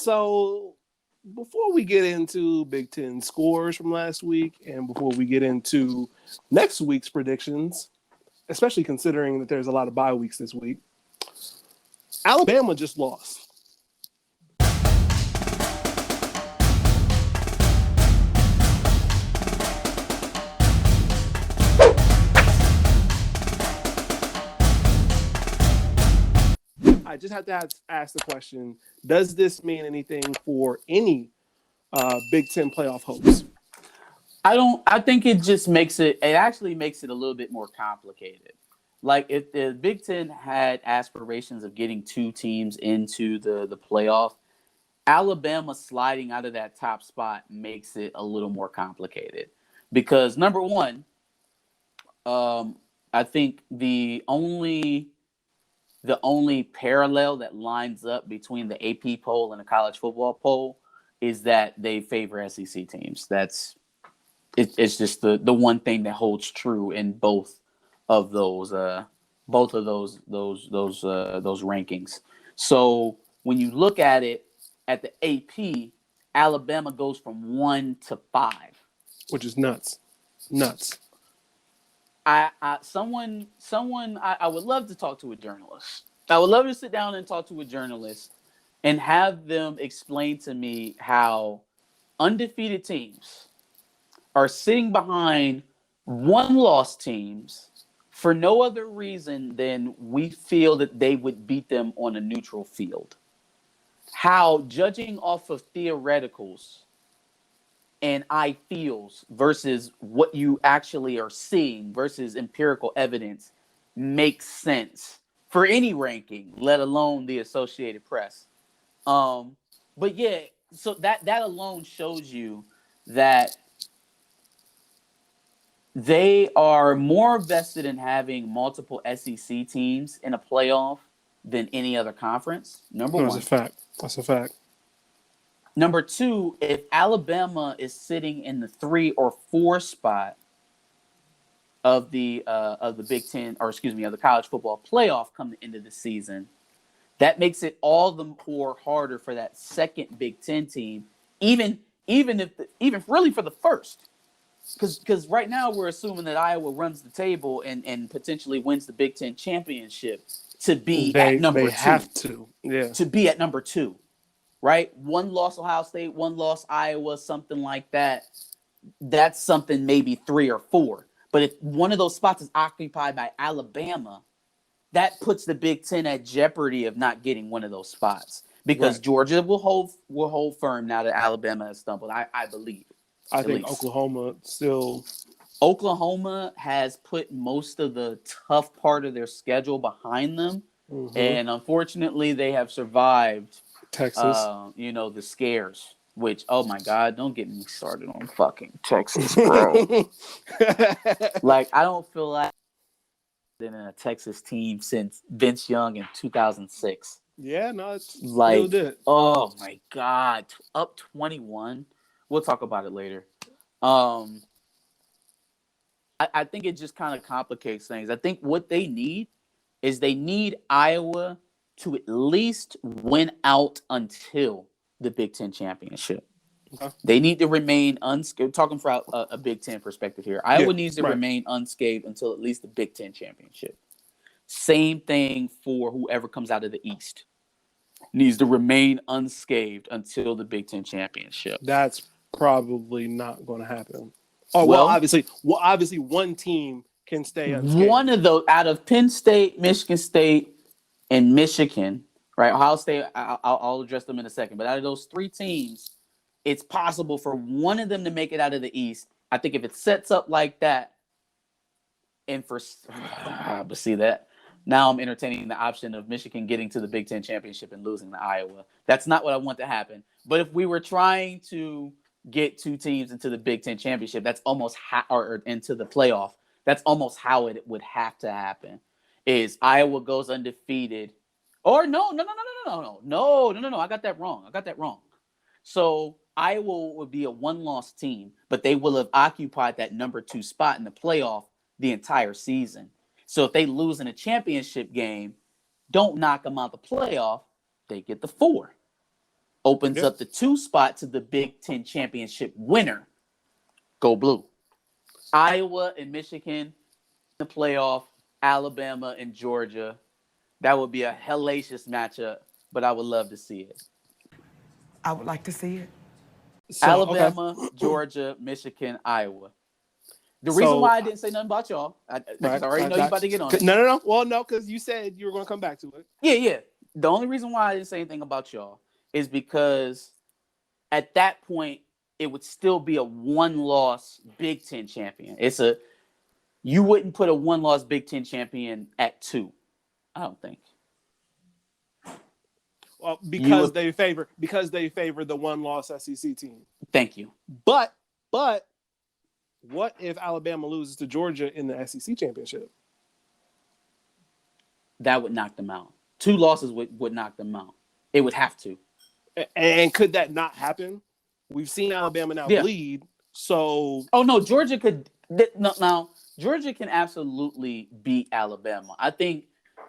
So before we get into Big Ten scores from last week and before we get into next week's predictions, especially considering that there's a lot of bye weeks this week, Alabama just lost. I just have to ask the question, does this mean anything for any Big Ten playoff hopes? I think it just actually makes it a little bit more complicated. Like if the Big Ten had aspirations of getting 2 teams into the playoff, Alabama sliding out of that top spot makes it a little more complicated. Because number one, I think the only parallel that lines up between the AP poll and the college football poll is that they favor SEC teams. It's just the one thing that holds true in both of those rankings. So when you look at it at the AP, Alabama goes from 1 to 5, which is nuts. I would love to talk to a journalist. I would love to sit down and talk to a journalist and have them explain to me how undefeated teams are sitting behind 1-loss teams for no other reason than we feel that they would beat them on a neutral field. How judging off of theoreticals and I feels versus what you actually are seeing versus empirical evidence makes sense for any ranking, let alone the Associated Press. But yeah, so that alone shows you that they are more vested in having multiple SEC teams in a playoff than any other conference. Number one. That's a fact. Number two, if Alabama is sitting in the 3 or 4 spot of the Big Ten, or excuse me, of the college football playoff come the end of the season, that makes it all the more harder for that second Big Ten team, even really for the first, because right now we're assuming that Iowa runs the table and potentially wins the Big Ten championship to be at number 2. They have to, yeah, to be at number 2. Right? 1 loss Ohio State, 1 loss Iowa, something like that. That's something maybe 3 or 4. But if one of those spots is occupied by Alabama, that puts the Big Ten at jeopardy of not getting one of those spots. Because right. Georgia will hold firm now that Alabama has stumbled, I believe. I think least. Oklahoma has put most of the tough part of their schedule behind them. Mm-hmm. And unfortunately, they have survived Texas, the scares, which, oh my God, don't get me started on fucking Texas, bro. Like, I don't feel like I've been in a Texas team since Vince Young in 2006. Yeah, no, it's like, oh my God, up 21. We'll talk about it later. I think it just kind of complicates things. I think what they need is Iowa to at least win out until the Big Ten championship. Okay. They need to remain unscathed. Talking from a Big Ten perspective here. Iowa needs to remain unscathed until at least the Big Ten championship. Same thing for whoever comes out of the East. Needs to remain unscathed until the Big Ten championship. That's probably not going to happen. Oh, well, obviously one team can stay unscathed. One of those out of Penn State, Michigan State, and Michigan, right? Ohio State, I'll address them in a second. But out of those 3 teams, it's possible for one of them to make it out of the East. I think if it sets up like that, but see that, now I'm entertaining the option of Michigan getting to the Big Ten championship and losing to Iowa. That's not what I want to happen. But if we were trying to get 2 teams into the Big Ten championship, that's almost or into the playoff. That's almost how it would have to happen. Is Iowa goes undefeated, or no, I got that wrong. So Iowa would be a 1-loss team, but they will have occupied that number 2 spot in the playoff the entire season. So if they lose in a championship game, don't knock them out the playoff, they get the 4. opens up the 2 spot to the Big Ten championship winner. Go Blue. Iowa and Michigan in the playoff, Alabama and Georgia. That would be a hellacious matchup, but I would love to see it. I would like to see it. So, Alabama, Georgia, Michigan, Iowa. The reason why I didn't say nothing about y'all, because I already know you're about to get on it. No. Well, no, because you said you were going to come back to it. Yeah. The only reason why I didn't say anything about y'all is because at that point, it would still be a 1-loss Big Ten champion. You wouldn't put a 1-loss Big Ten champion at 2, I don't think. Well, because they favor the 1-loss SEC team. Thank you. But what if Alabama loses to Georgia in the SEC championship? That would knock them out. 2 losses would knock them out. It would have to. And could that not happen? We've seen Alabama now bleed. So no, Georgia could. Now Georgia can absolutely beat Alabama. I think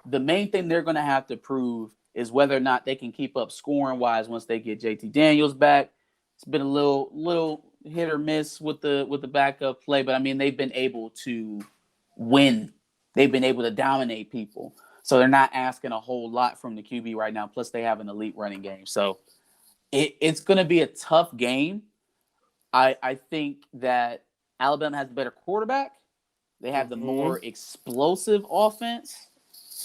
the main thing they're going to have to prove is whether or not they can keep up scoring wise once they get JT Daniels back. It's been a little hit or miss with the backup play, but I mean they've been able to win. They've been able to dominate people. So they're not asking a whole lot from the QB right now. Plus they have an elite running game. So it's going to be a tough game. I think that Alabama has the better quarterback. They have the more explosive offense.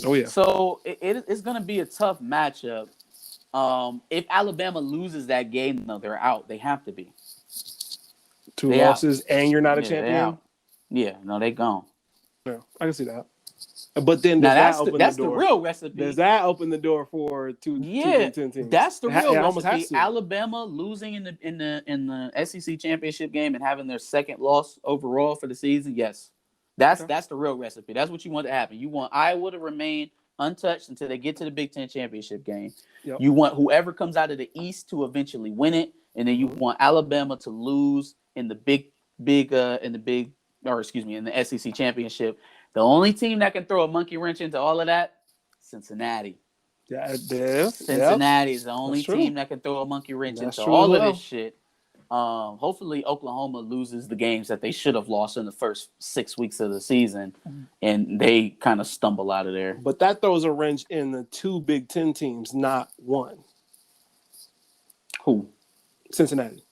Oh, yeah. So it's going to be a tough matchup. If Alabama loses that game, though, they're out. They have to be. 2 losses and you're not a champion? Yeah, no, they gone. Yeah, I can see that. But then that's the real recipe. Does that open the door for two Big Ten teams? That's the real recipe. Alabama losing in the SEC championship game and having their 2nd loss overall for the season. Yes, that's the real recipe. That's what you want to happen. You want Iowa to remain untouched until they get to the Big Ten championship game. Yep. You want whoever comes out of the East to eventually win it, and then you want Alabama to lose in the in the SEC championship. The only team that can throw a monkey wrench into all of that, Cincinnati. Cincinnati is the only team that can throw a monkey wrench into all of this shit. Hopefully Oklahoma loses the games that they should have lost in the first 6 weeks of the season, and they kind of stumble out of there. But that throws a wrench in the 2 Big Ten teams, not one. Who? Cincinnati.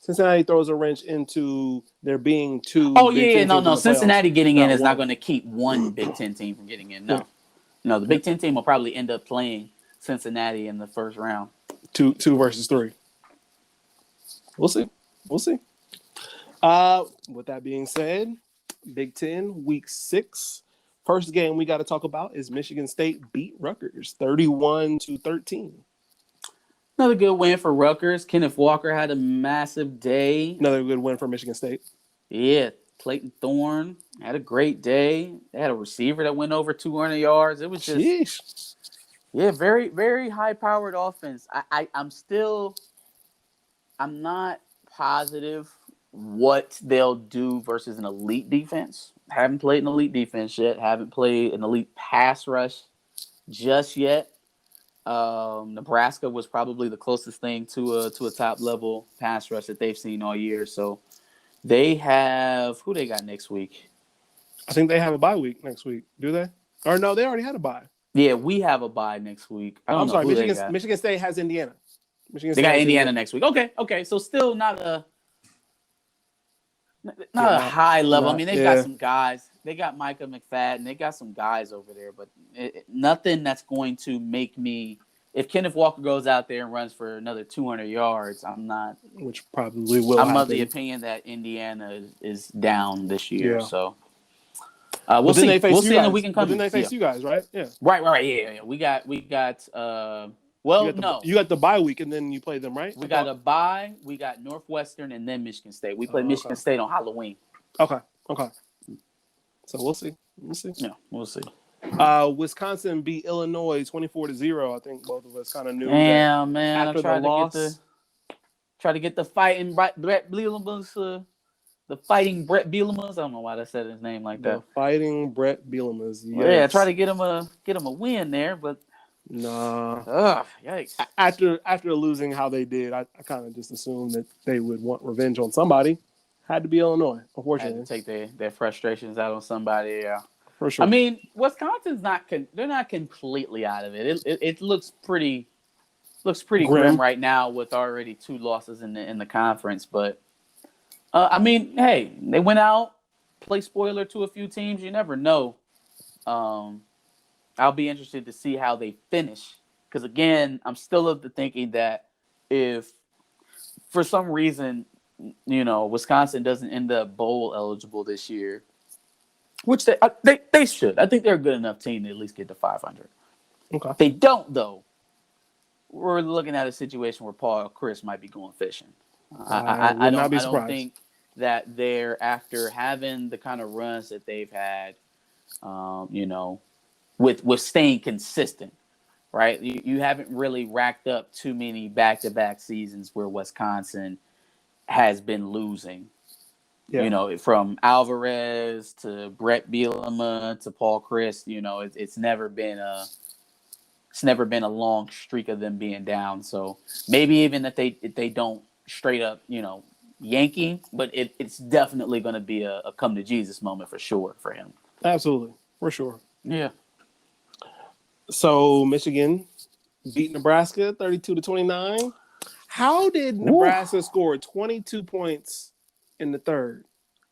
Cincinnati throws a wrench into there being 2. Oh, Big Ten no. Cincinnati getting in is not going to keep one Big Ten team from getting in. No, the Big Ten team will probably end up playing Cincinnati in the first round. 2 versus 3. We'll see. With that being said, Big Ten Week 6. First game we got to talk about is Michigan State beat Rutgers 31-13. Another good win for Rutgers. Kenneth Walker had a massive day. Another good win for Michigan State. Yeah, Clayton Thorne had a great day. They had a receiver that went over 200 yards. It was just, very, very high-powered offense. I'm not positive what they'll do versus an elite defense. Haven't played an elite defense yet. Haven't played an elite pass rush just yet. Nebraska was probably the closest thing to a top level pass rush that they've seen all year. So they have who they got next week? I think they have a bye week next week. Do they? Or no, they already had a bye. Yeah, we have a bye next week. I'm sorry, Michigan State has Indiana. They got Indiana next week. Okay. So still not a high level. I mean, they've got some guys. They got Micah McFadden. They got some guys over there, but nothing that's going to make me. If Kenneth Walker goes out there and runs for another 200 yards, I'm not. Which probably will. I'm of the opinion that Indiana is down this year. Yeah. So we'll see. We'll see in the week and coming. Then they face you guys, right? Yeah. Right. Yeah. We got. No. You got the bye week, and then you play them, right? We got a bye. We got Northwestern, and then Michigan State. We play Michigan State on Halloween. Okay. So we'll see. Yeah, we'll see. Wisconsin beat Illinois 24-0. I think both of us kind of knew. Yeah, man. I tried to get the fighting Brett Bielema's. The fighting Brett Bielema's. I don't know why they said his name like that. The fighting Brett Bielema's. Yes. Yeah, I tried to get him a win there, but Nah. Ugh, yikes. After losing how they did, I kind of just assumed that they would want revenge on somebody. Had to be Illinois, Had to unfortunately, take their frustrations out on somebody. Yeah. for I sure. mean, Wisconsin's they're not completely out of it. It looks pretty grim Grim. right now with already 2 losses in the conference. But I mean, hey, they went out, play spoiler to a few teams. You never know. Um, I'll be interested to see how they finish because again, I'm still of the thinking that if for some reason, Wisconsin doesn't end up bowl eligible this year, which they should. I think they're a good enough team to at least get to 500. Okay. If they don't, though, we're looking at a situation where Paul Chris might be going fishing. I would not be I don't surprised. think that they're after having the kind of runs that they've had, with staying consistent, right? You haven't really racked up too many back-to-back seasons where Wisconsin has been losing. Yeah. From Alvarez to Brett Bielema to Paul Chris, it's never been a long streak of them being down. So maybe even if they don't straight up, yanking, but it's definitely going to be a come to Jesus moment for sure for him. Absolutely, for sure. Yeah. So Michigan beat Nebraska 32-29. How did Ooh. Nebraska score 22 points in the third?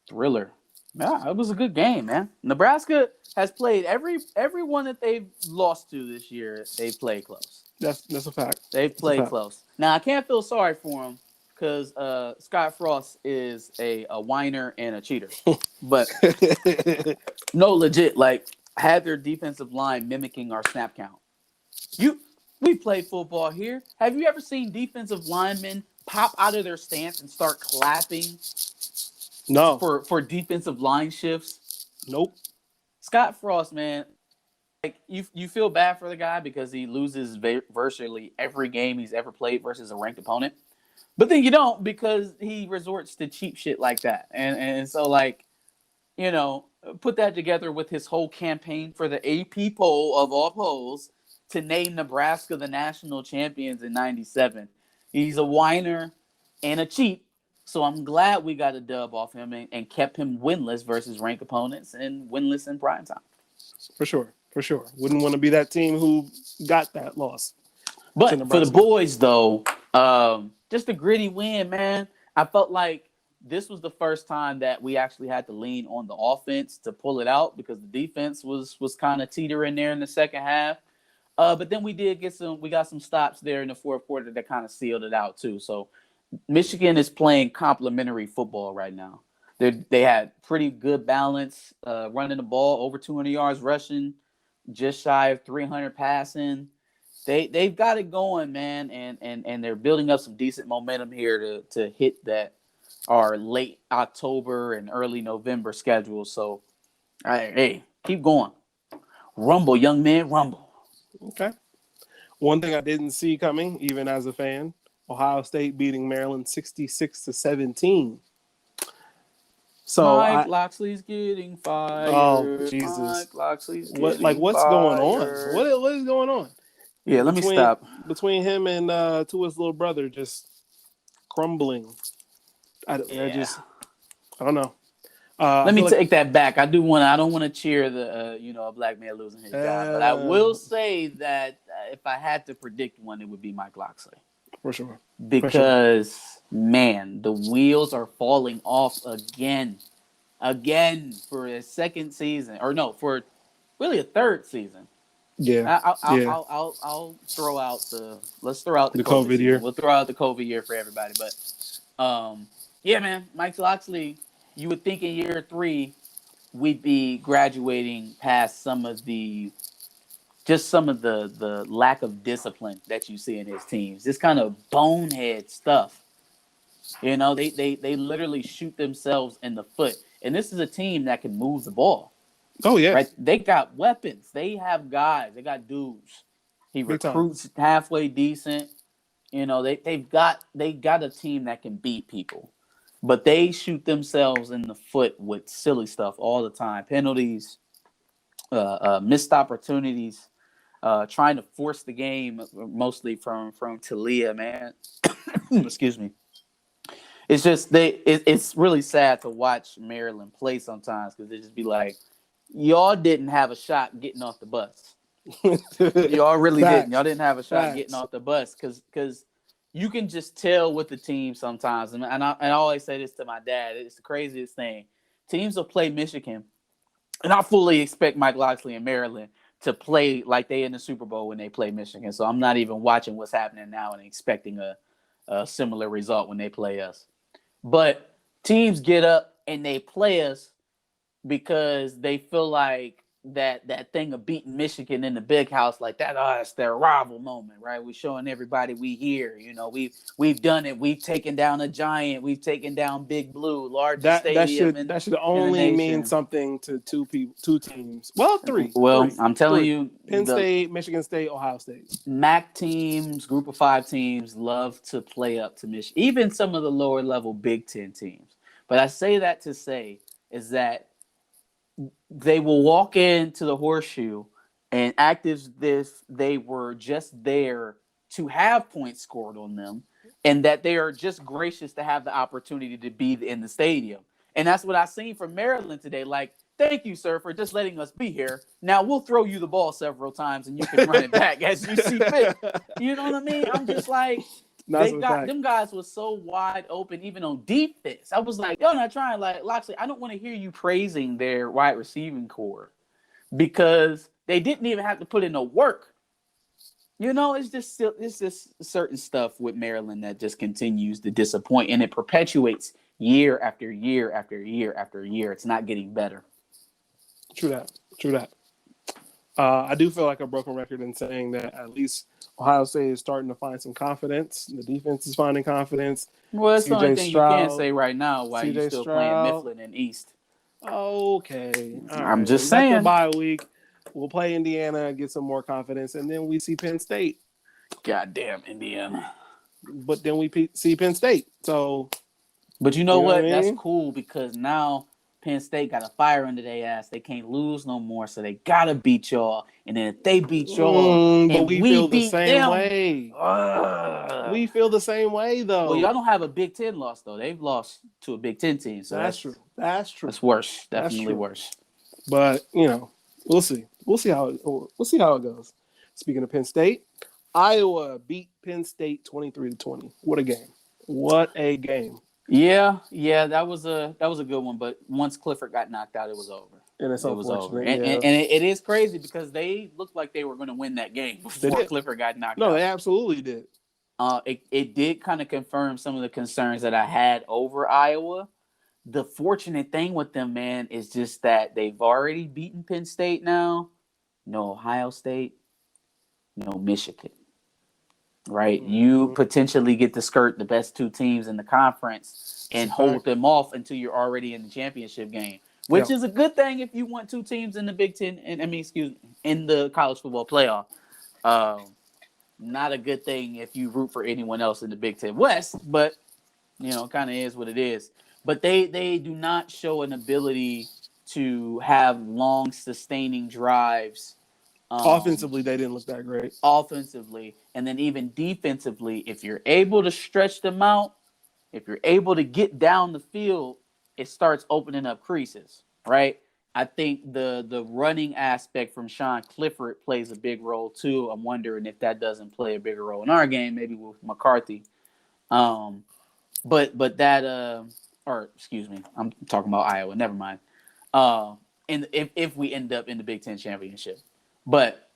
Thriller. Yeah, it was a good game, man. Nebraska has played everyone that they've lost to this year. They've played close. That's a fact. They've played close. Now I can't feel sorry for them because Scott Frost is a whiner and a cheater. But no, legit, like had their defensive line mimicking our snap count. We play football here. Have you ever seen defensive linemen pop out of their stance and start clapping? No. For defensive line shifts? Nope. Scott Frost, man, like you feel bad for the guy because he loses virtually every game he's ever played versus a ranked opponent. But then you don't because he resorts to cheap shit like that. And so like, put that together with his whole campaign for the AP poll of all polls to name Nebraska the national champions in 97. He's a whiner and a cheat. So I'm glad we got a dub off him and kept him winless versus ranked opponents and winless in primetime. For sure. Wouldn't want to be that team who got that loss. But for the boys, though, just a gritty win, man. I felt like this was the first time that we actually had to lean on the offense to pull it out because the defense was kind of teetering there in the second half. But then we got some stops there in the fourth quarter that kind of sealed it out too. So Michigan is playing complimentary football right now. They had pretty good balance, running the ball, over 200 yards rushing, just shy of 300 passing. They've got it going, man, and they're building up some decent momentum here to hit that our late October and early November schedule. So, hey, keep going. Rumble, young man, rumble. Okay. One thing I didn't see coming, even as a fan, Ohio State beating Maryland 66-17. So Mike Loxley's getting fired. Oh Jesus! Mike Loxley's getting what's fired. going on? What is going on? Yeah, let me stop. Between him and Tua's little brother, just crumbling. I don't know. Let me take that back. I don't want to cheer the a black man losing his job, but I will say that if I had to predict one, it would be Mike Loxley. For sure. Because man, the wheels are falling off again for a second season, or no, for really a third season. Yeah. I'll throw out the COVID year. We'll throw out the COVID year for everybody, but yeah, man, Mike Loxley. You would think in year 3 we'd be graduating past some of the lack of discipline that you see in his teams. This kind of bonehead stuff. They literally shoot themselves in the foot. And this is a team that can move the ball. Oh, yeah. Right? They got weapons. They have guys. They got dudes. He recruits halfway decent. They've got a team that can beat people. But they shoot themselves in the foot with silly stuff all the time. Penalties, missed opportunities. trying to force the game mostly from Talia, man. Excuse me. It's just it's really sad to watch Maryland play sometimes because they just be like, y'all didn't have a shot getting off the bus. Y'all really didn't. Y'all didn't have a shot getting off the bus because you can just tell with the team sometimes. And I always say this to my dad. It's the craziest thing. Teams will play Michigan, and I fully expect Mike Locksley and Maryland to play like they in the Super Bowl when they play Michigan. So I'm not even watching what's happening now and expecting a similar result when they play us. But teams get up and they play us because they feel like that thing of beating Michigan in the big house like that. Oh, it's their rival moment, right? We're showing everybody we here. You know, we've done it. We've taken down a giant. We've taken down Big Blue, largest stadium. That should only mean something to two teams. Well, three. I'm telling you, Penn State, Michigan State, Ohio State. MAC teams, Group of 5 teams love to play up to Michigan. Even some of the lower level Big Ten teams. But I say that to say is that they will walk into the horseshoe and act as if they were just there to have points scored on them and that they are just gracious to have the opportunity to be in the stadium. And that's what I seen from Maryland today. Like, thank you, sir, for just letting us be here. Now we'll throw you the ball several times and you can run it back as you see fit. You know what I mean? I'm just like, them guys was so wide open, even on defense. I was like, yo, not trying. Like, Loxley, I don't want to hear you praising their wide receiving core because they didn't even have to put in the work. You know, it's just certain stuff with Maryland that just continues to disappoint, and it perpetuates year after year after year after year. It's not getting better. True that. I do feel like a broken record in saying that at least Ohio State is starting to find some confidence. The defense is finding confidence. Well, that's the only thing you can say right now while you're still playing Mifflin and East. Okay. I'm just saying. After bye week, we'll play Indiana, get some more confidence, and then we see Penn State. Goddamn Indiana. But then we see Penn State. So, but you know what? That's cool because now Penn State got a fire under their ass. They can't lose no more, so they gotta beat y'all. And then if they beat y'all, but we feel the same way. We feel the same way, though. Well, y'all don't have a Big Ten loss though. They've lost to a Big Ten team, so that's true. That's worse. Definitely worse. But we'll see. We'll see how it goes. Speaking of Penn State, Iowa beat Penn State 23-20. What a game. Yeah, that was a good one. But once Clifford got knocked out, it was over. And it was over. And it is crazy because they looked like they were going to win that game before Clifford got knocked out. No, they absolutely did. It did kind of confirm some of the concerns that I had over Iowa. The fortunate thing with them, man, is just that they've already beaten Penn State now. No Ohio State, no Michigan. Right? Mm-hmm. You potentially get to skirt the best two teams in the conference and hold them off until you're already in the championship game, which is a good thing if you want two teams in the Big Ten, in the college football playoff. Not a good thing if you root for anyone else in the Big Ten West, but, kind of is what it is. But they do not show an ability to have long, sustaining drives. Offensively, they didn't look that great. Offensively, and then even defensively, if you're able to stretch them out, if you're able to get down the field, it starts opening up creases, right? I think the running aspect from Sean Clifford plays a big role too. I'm wondering if that doesn't play a bigger role in our game, maybe with McCarthy. But that excuse me, I'm talking about Iowa. Never mind. And if we end up in the Big Ten championship, but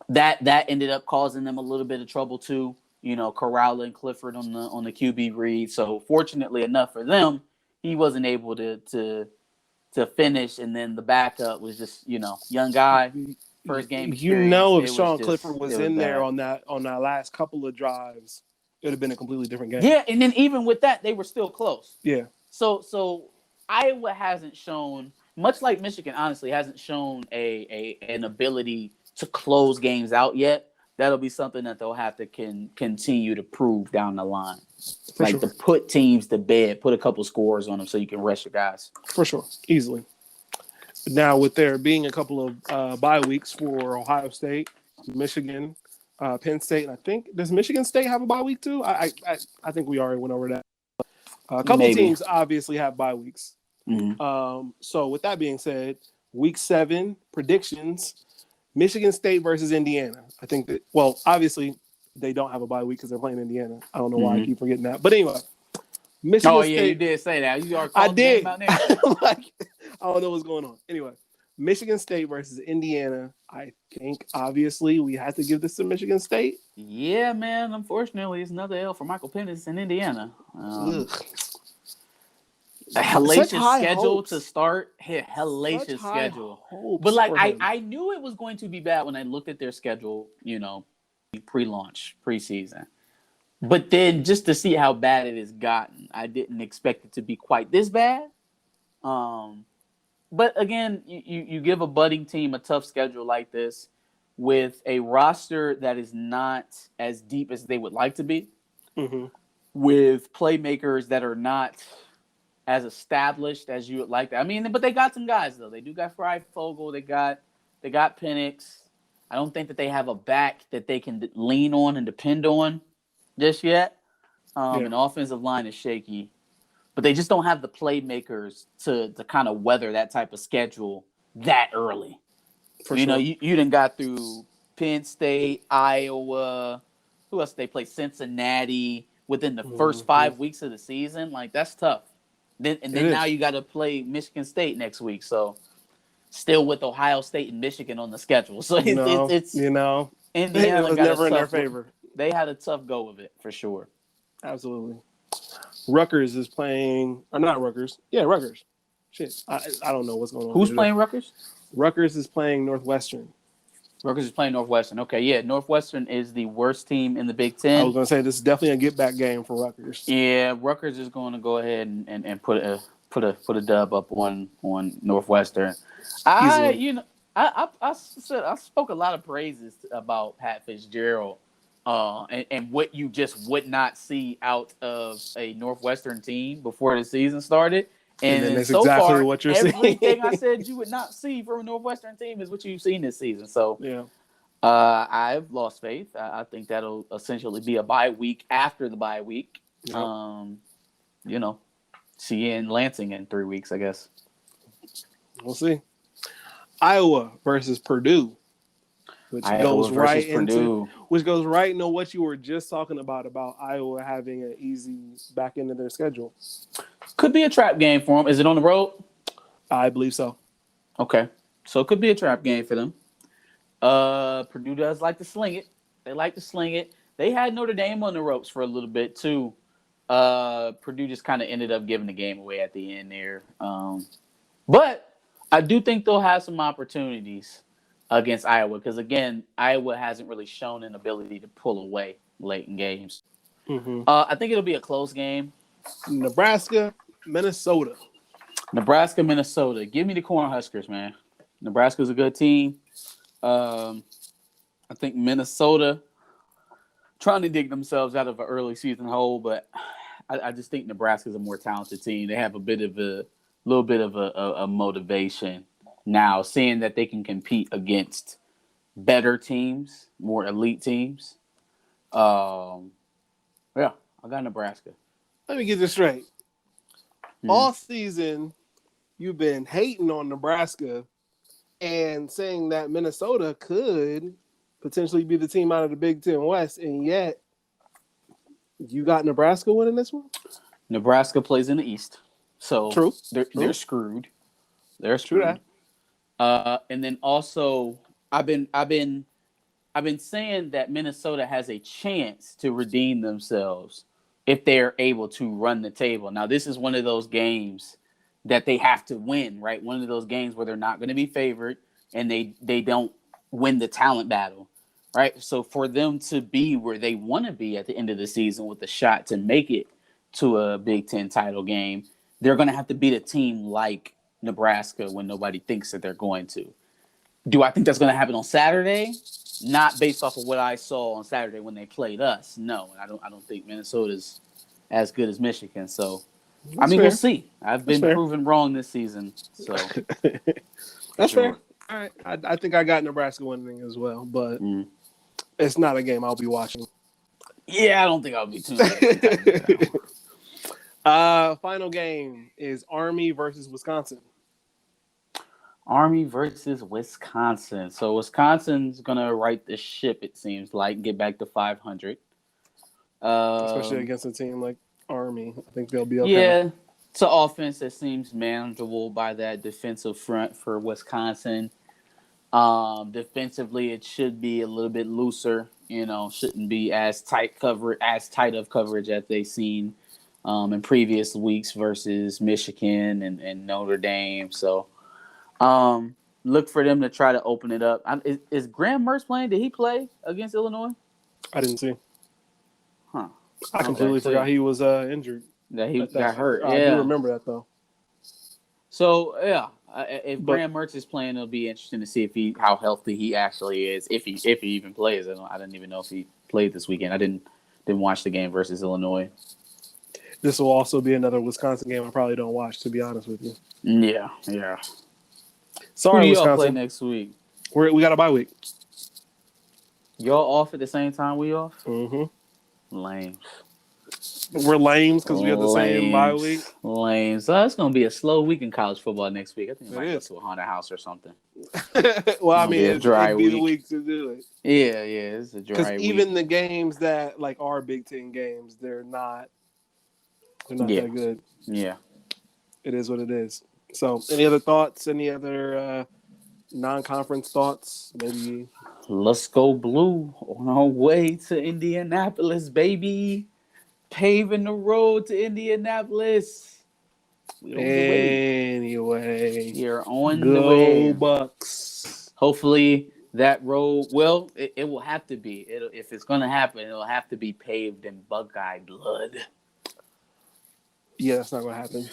that ended up causing them a little bit of trouble too. Corralling Clifford on the QB read. So fortunately enough for them, he wasn't able to finish, and then the backup was just young guy, first game experience. If Sean Clifford was in there on that last couple of drives, it would have been a completely different game. Yeah, and then even with that, they were still close. Yeah. So Iowa hasn't shown, much like Michigan, honestly, hasn't shown an ability to close games out yet. That'll be something that they'll have to continue to prove down the line. To put teams to bed, put a couple scores on them so you can rest your guys. For sure, easily. Now, with there being a couple of bye weeks for Ohio State Michigan, Penn State, and I think does Michigan State have a bye week too? I think we already went over that. A couple Maybe. teams obviously have bye weeks. Mhm. So with that being said, week 7 predictions: Michigan State versus Indiana. I think that obviously they don't have a bye week because they're playing Indiana. I don't know why I keep forgetting that, but anyway, Michigan Oh State. yeah, you did say that. You already I called the did. name out there. I don't know what's going on. Anyway, Michigan State versus Indiana. I think obviously we have to give this to Michigan State. Yeah, man. Unfortunately, it's another L for Michael Penix in Indiana. A hellacious schedule to start. Hellacious schedule. But like I knew it was going to be bad when I looked at their schedule, pre-launch, preseason. But then just to see how bad it has gotten, I didn't expect it to be quite this bad. But again, you give a budding team a tough schedule like this with a roster that is not as deep as they would like to be, with playmakers that are not as established as you would like. I mean, but they got some guys though. They do got Freifogel. They got Penix. I don't think that they have a back that they can lean on and depend on just yet. And the offensive line is shaky, but they just don't have the playmakers to kind of weather that type of schedule that early. You done got through Penn State, Iowa. Who else did they play? Cincinnati within the first 5 weeks of the season. Like that's tough. Then now you got to play Michigan State next week. So still with Ohio State and Michigan on the schedule. So it's Indiana was never in their favor. They had a tough go of it for sure. Absolutely. Rutgers is playing, or not Rutgers. Yeah, Rutgers. Shit, I don't know what's going on. Who's playing Rutgers? Rutgers is playing Northwestern. Rutgers is playing Northwestern. Okay, yeah, Northwestern is the worst team in the Big Ten. I was going to say this is definitely a get-back game for Rutgers. Yeah, Rutgers is going to go ahead and put a dub up on Northwestern. I spoke a lot of praises about Pat Fitzgerald. And what you just would not see out of a Northwestern team before the season started. And that's so exactly far, what you're everything seeing. I said you would not see from a Northwestern team is what you've seen this season. So yeah, I've lost faith. I think that'll essentially be a bye week after the bye week. Yep. See you in Lansing in 3 weeks, I guess. We'll see. Iowa versus Purdue. Which goes right into what you were just talking about Iowa having an easy back end of their schedule. Could be a trap game for them. Is it on the road? I believe so. Okay. So it could be a trap game for them. Purdue does like to sling it. They like to sling it. They had Notre Dame on the ropes for a little bit too. Purdue just kind of ended up giving the game away at the end there. But I do think they'll have some opportunities against Iowa, because again, Iowa hasn't really shown an ability to pull away late in games. I think it'll be a close game. Nebraska, Minnesota. Give me the Cornhuskers, man. Nebraska's a good team. I think Minnesota trying to dig themselves out of an early season hole, but I just think Nebraska's a more talented team. They have a little bit of a motivation now, seeing that they can compete against better teams, more elite teams. I got Nebraska. Let me get this straight. All season, you've been hating on Nebraska and saying that Minnesota could potentially be the team out of the Big Ten West, and yet you got Nebraska winning this one? Nebraska plays in the East, so True. They're screwed. They're screwed. True that. And then also, I've been saying that Minnesota has a chance to redeem themselves if they're able to run the table. Now, this is one of those games that they have to win, right? One of those games where they're not going to be favored and they don't win the talent battle, right? So for them to be where they want to be at the end of the season with a shot to make it to a Big Ten title game, they're going to have to beat a team like Nebraska when nobody thinks that they're going to. Do I think that's going to happen on Saturday? Not based off of what I saw on Saturday when they played us. No, I don't think Minnesota's as good as Michigan. So, That's fair. We'll see. I've been proven wrong this season. So that's fair. All right. I think I got Nebraska winning as well, but Mm. it's not a game I'll be watching. Yeah, I don't think I'll be tuning in. Final game is Army versus Wisconsin. Army versus Wisconsin. So Wisconsin's gonna right the ship. It seems like get back to 500. Especially against a team like Army. I think they'll be okay. Yeah, it's an offense that seems manageable by that defensive front for Wisconsin. Defensively, it should be a little bit looser. Shouldn't be as tight of coverage as they've seen in previous weeks versus Michigan and Notre Dame. So, look for them to try to open it up. Is Graham Mertz playing? Did he play against Illinois? I didn't see. Huh. I completely forgot he was injured. That he got hurt. I do remember that though. So yeah, if Graham Mertz is playing, it'll be interesting to see how healthy he actually is. If he even plays, I didn't even know if he played this weekend. I didn't watch the game versus Illinois. This will also be another Wisconsin game I probably don't watch, to be honest with you. Yeah. Sorry, Who do y'all Wisconsin. play next week? We got a bye week. Y'all off at the same time we off? Mm-hmm. Lame. We're lames because we have the same bye week. Lame. So it's going to be a slow week in college football next week. I think we might go is. to a haunted house or something. Well, I mean, It'd be the week to do it. Yeah, it's a dry Because week. even the games that like are Big Ten games, they're not that good. Yeah. It is what it is. So, any other thoughts? Any other non-conference thoughts? Maybe. Let's go blue on our way to Indianapolis, baby. Paving the road to Indianapolis. Anyway, You're on the way. Go Bucks. Hopefully that road, well, it will have to be. If it's going to happen, it'll have to be paved in Buckeye blood. Yeah, that's not going to happen.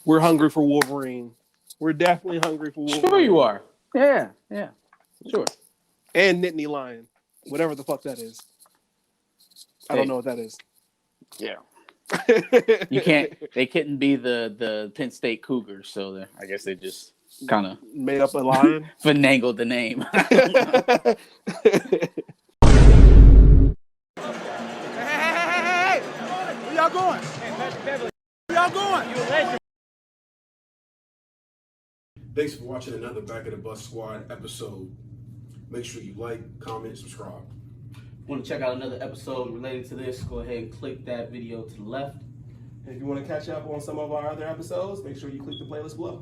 We're hungry for Wolverine. We're definitely hungry for Wolverine. Sure you are. Yeah, sure. And Nittany Lion. Whatever the fuck that is. I don't know what that is. Yeah. They couldn't be the Penn State Cougars, so I guess they just kind of made up a lion. Finagled the name. Hey! Where y'all going? Where y'all going? Thanks for watching another Back of the Bus Squad episode. Make sure you like, comment, subscribe. Want to check out another episode related to this, go ahead and click that video to the left. And if you want to catch up on some of our other episodes, make sure you click the playlist below.